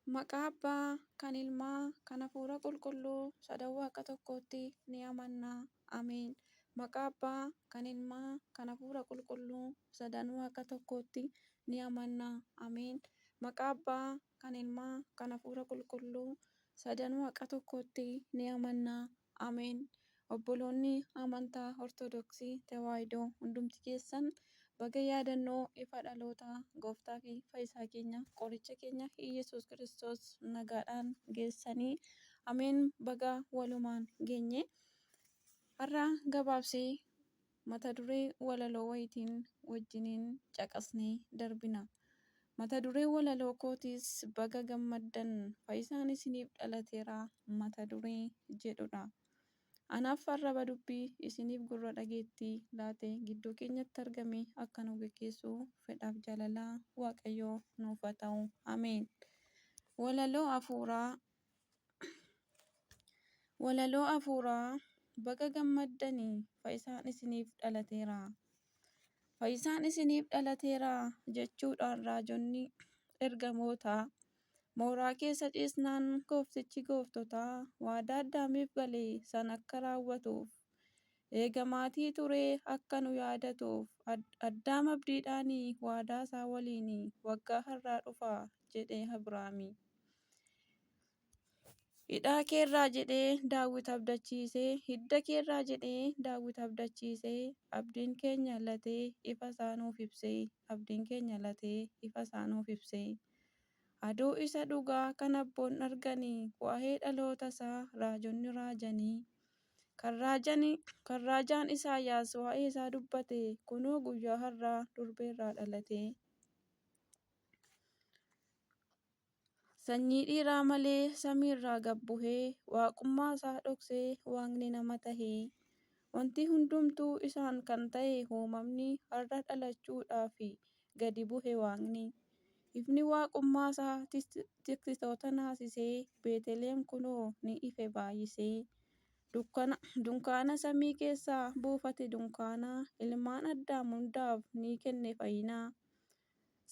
Maqaa Abbaa, kan Ilmaa, kan Hafuura Qulqulluu, sadan Waaqa tokkootti ni amanna. Ameen. Maqaa Abbaa, kan Ilmaa, kan Hafuura Qulqulluu, sadan Waaqa tokkootti ni amanna. Ameen. Maqaa Abbaa, kan Ilmaa, kan Hafuura Qulqulluu, sadan Waaqa tokkootti ni amanna. Ameen. Obboloonni amantaa Ortodoksii Tawaahidoo hundumti keessan baga yaadannoo ifa dhaloota gooftaa fi fayyisaa keenya qoricha keenya Iyesuus Kiristoos nagaadhaan geessanii ameen baga walumaan geenye. Har'a gabaabsee mata duree walaloo wayitiin wajjiniin caqasnee darbina. Mata duree walaloo kootiis baga gammaddan fayyisaan isiniif dhalateera mata duree jedhudha. Anaaf arraba dubbii isiniif gurra dhageettii laatee gidduu keenyatti argame akka nu gaggeessu fedhaaf jaalalaa Waaqayyoo nuuf haa ta'u. Ameen. Walaloo Hafuuraa. Walaloo Hafuuraa baga gammaddanii fayyisaan isiniif dhalateera. Fayyisaan isiniif dhalateera jechuudhaan raajonni ergamootaa mooraa keessa ciisnaan gooftichi gooftotaa waadaa Addaamiif galee sana akka raawwatuuf eegamaatii ture akka nu yaadatuuf Addaam abdiidhaanii waadaa isaa waliin waggaa har'aa dhufa jedhee Abrahaami. Hidda keerraa jedhee Daawit abdachiisee abdiin keenya latee ifa isaa nuuf ibsee. Aduu isa dhugaa kan abboon arganii waa'ee dhaloota isaa raajonni raajanii. Kan raajaan Isaayyaas waa'ee isaa dubbate kunoo guyyaa har'aa durbeerraa dhalate. Sanyii dhiiraa malee samiirraa gad bu'ee waaqummaa isaa dhoksee waaqni nama tahee. Wanti hundumtuu isaan kan ta'e uumamni har'a dhalachuudhaaf gadi bu'e waaqni. Ifni waaqummaa isaa tiksitoota naasisee Beetlehem kunoo ni ife baay'isee. Dunkaana samii keessaa buufate dunkaana ilmaan Addaam hundaaf ni kenne fayyina.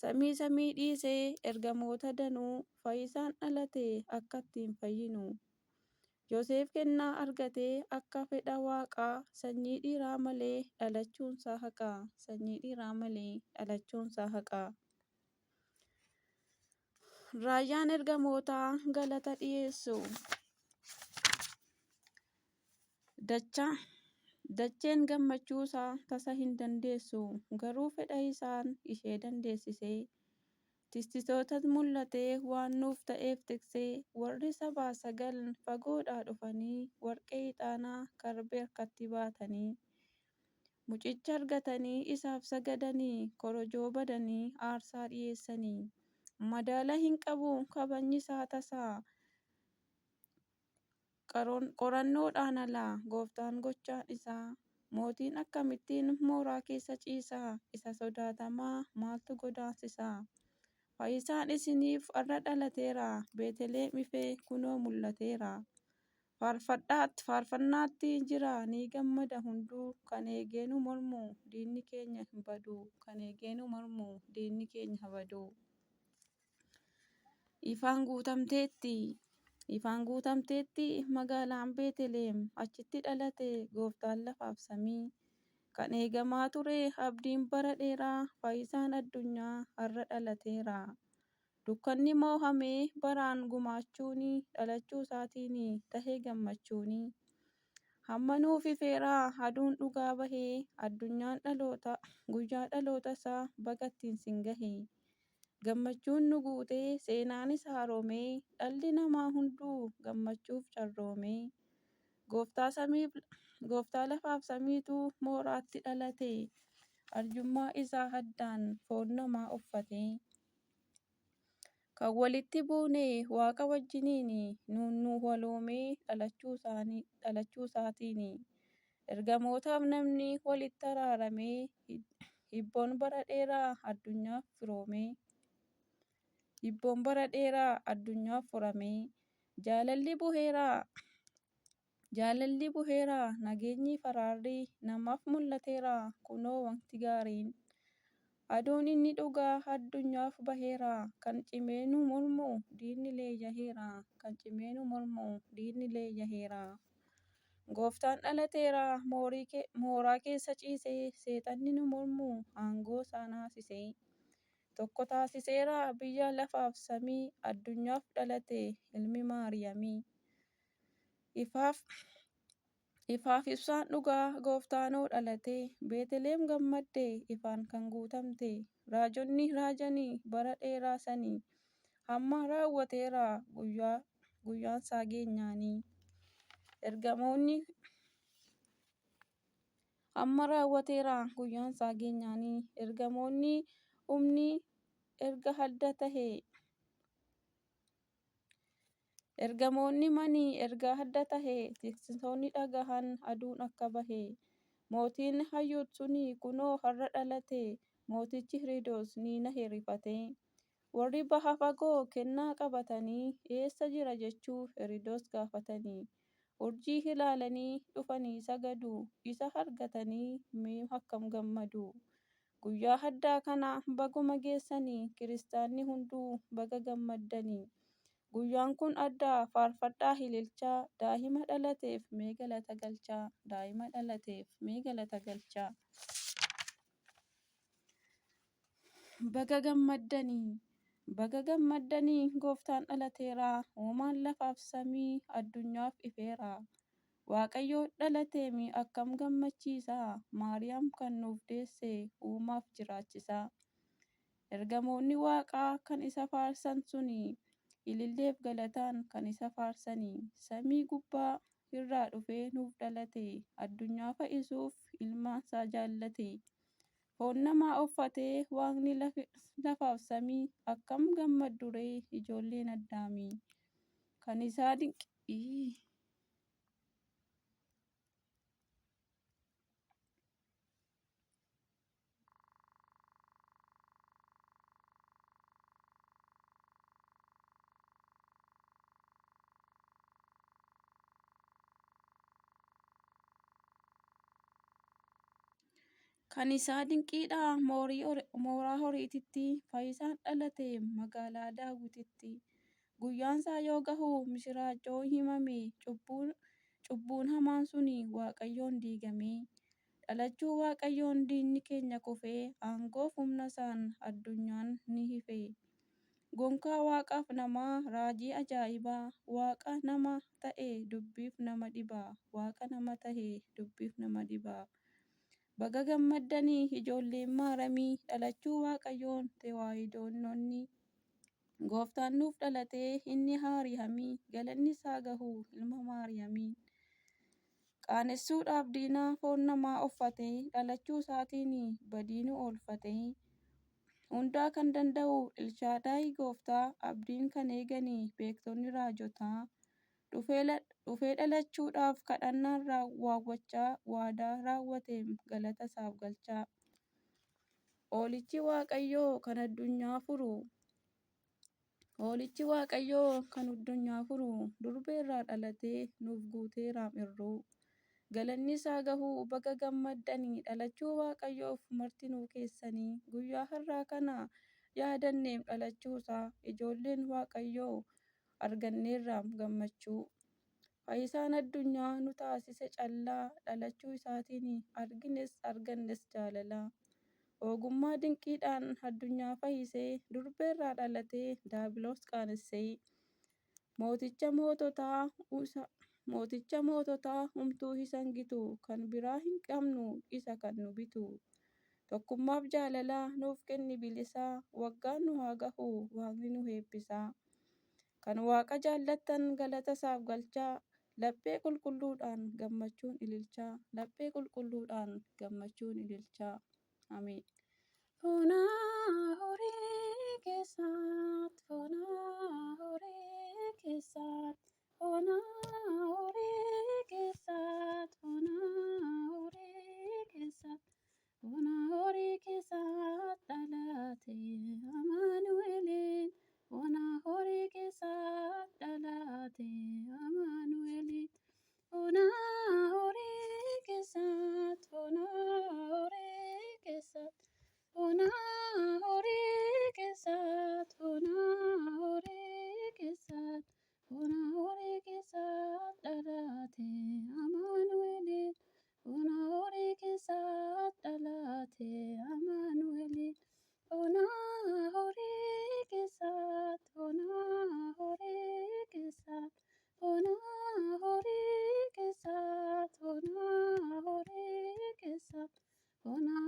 Samii dhiisee ergamoota danuu fayyisaan dhalate akka ittiin fayyinu. Yoosef kennaa argatee akka fedha waaqaa sanyii dhiiraa malee dhalachuunsaa haqa. Raayyaan ergamootaa galata dhiyeessu. Dacheen gammachuusaa tasa hin dandeessu garuu fedha isaan ishee dandeessisee. Tiksitootas mul'atee waan nuuf ta'eef tiksee warri sabaa sagal fagoodhaa dhufanii warqee ixaanaa karbee harkatti baatanii. Mucicha argatanii isaaf sagadanii korojoo badanii aarsaa dhiyeessanii. Madaala hin qabu kabajni isaa tasaa qorannoodhaan alaa gooftaan gochaan isaa. Mootiin akkamittiin mooraa keessa ciisaa isa sodaatamaa maaltu godaansisaa. Fayyisaan isiniif har'a dhalateera Beetlehem ifee kunoo mul'ateera. Faarfannaatti jira ni gammada hunduu kan eegee nu mormu diinni keenya hin badu. Ifaan guutamteetti magaalaan Beetlehem achitti dhalate gooftaan lafaaf samii. Kan eegamaa ture abdiin bara dheeraa fayyisaan addunyaa har'a dhalateera. Dukkanni moohamee baraan gumaachuun dhalachuu isaatiin tahee gammachuuni. Hamma nuuf ifeera aduun dhugaa bahee guyyaa dhaloota isaa baga ittiin sin gahee. Gammachuun nu guutee seenaanis haaromee dhalli namaa hunduu gammachuuf carroomee. Gooftaa lafaaf samiitu mooraatti dhalate arjummaa isaa addaan foon namaa uffate. Kan walitti buune waaqa wajjiniin nu waloomee dhalachuu isaatiin. Ergamootaaf namni walitti araaramee hibboon bara dheeraa addunyaaf furamee. Jaalalli buheera nageenyi araarri namaaf mul'ateera kunoo wanti gaariin. Aduun inni dhugaa addunyaaf baheera. Kan cimee nu mormu diinni leeyyaheera. Kan cimee nu mormu diinni leeyyaheera. Gooftaan dhalateera mooraa keessa ciisee. Seexanni nu mormu aangoo isaa naasisee. Tokko taasiseera biyya lafaaf samii. Addunyaaf dhalate ilmi Maariyaamii. Ifaaf ibsaan dhugaa gooftaanoo dhalate. Beetlehem gammadde ifaan kan guutamte. Raajonni raajanii bara dheeraa sanii. Amma raawwateera guyyaan isaa geenyaanii. Ergamoonni humni erga adda tahee. Ergamoonni manii erga adda tahee. Tiksitoonni dhagahan aduun akka bahee. Mootiin hayyuut suni kunoo har'a dhalate. Mootichi Hiridoos ni nahe rifatee. Warri baha fagoo kennaa qabatanii. Eessa jira jechuu Hiridoos gaafatanii. Urjii ilaalanii dhufanii sagadu. Isa argatanii mee akkam gammadu. Guyyaa addaa kana baguma geessanii. Kiristaanni hunduu baga gammaddanii. Guyyaan kun addaa faarfadhaa ililchaa. Daa'ima dhalateef mee galata galchaa. Daa'ima dhalateef mee galata galchaa. Baga gammaddanii gooftaan dhalateera. Uumaan lafaaf samii addunyaaf ifeera. Waaqayyo dhalateemi akkam gammachiisa. Maariyaam kan nuuf deesse uumaaf jiraachisa. Ergamoonni waaqaa kan isa faarsan suni. Ililleef galataan kan isa faarsanii. Samii gubbaa irraa dhufee nuuf dhalate. Addunyaa fayyisuuf ilmaansaa jaallate. Foon namaa uffatee waaqni lafaaf samii. Akkam gammaddu ree ijoolleen Addaamii. Kan isaa dinqiidha mooraa horiititti. Fayyisaan dhalate magaalaa Daawititti. Guyyaan isaa yoo gahu mishiraachoo himame. Cubbuun hamaan suni waaqayyoon diigame. Dhalachuu waaqayyoon diinni keenya kufee. Aangoof humna isaan addunyaan ni hife. Gonkaa waaqaaf namaa raajii ajaa'ibaa. Waaqa nama ta'e dubbiif nama dhibaa. Waaqa nama tahe dubbiif nama dhibaa. Baga gammaddanii ijoolleen Maaramii. Dhalachuu waaqayyoon tewaahidoonnonni. Gooftaan nuuf dhalatee inni Maariyaamii. Galanni isaa gahu ilma Maariyaamii. Qaanessuudhaaf diinaa foon namaa uffatee. Dhalachuu isaatiin badii nu oolfatee. Hundaa kan danda'u Elshaadaayi gooftaa. Abdiin kan eeganii beektonni raajotaa. Dhufee dhalachuudhaaf kadhannaan raawwachaa. Waadaa raawwateem galata isaaf galchaa. Hoolichi waaqayyoo kan addunyaa furu. Durbeerraa dhalatee nuuf guuteeraam irruu. Galanni isaa gahu baga gammaddanii. Dhalachuu waaqayyoof martinuu keessanii. Guyyaa har'aa kana yaadanneem dhalachuusaa. Ijoolleen waaqayyoo arganneerraam gammachuu. Fayyisaan addunyaa nu taasise callaa. Dhalachuu isaatiin argines argannes jaalala. Ogummaa dinqiidhaan addunyaa fayyisee. Durbeerraa dhalatee daabiloos qaanessee. Mooticha moototaa humtuu isan gitu. Kan biraa hin qabnu isa kan nu bitu. Tokkummaaf jaalalaa nuuf kenni bilisaa. Waggaan nu haa gahu waaqni nu eebbisaa. Kan waaqa jaallattan galata isaaf galchaa. Laphee qulqulluudhaan gammachuun ililchaa. Laphee qulqulluudhaan gammachuun ililchaa. Ameen. Foonaa horii keessaat. Foonaa horii keessaat. Foonaa horii keessaat. Foonaa horii keessaat. Foonaa horii keessaat dhalate Amaanu'eliin. Foonaa horii keessaat dhalate Amaanu'eliin. Foonaa horii keessaat. Foonaa horii keessaat. Foonaa Bona.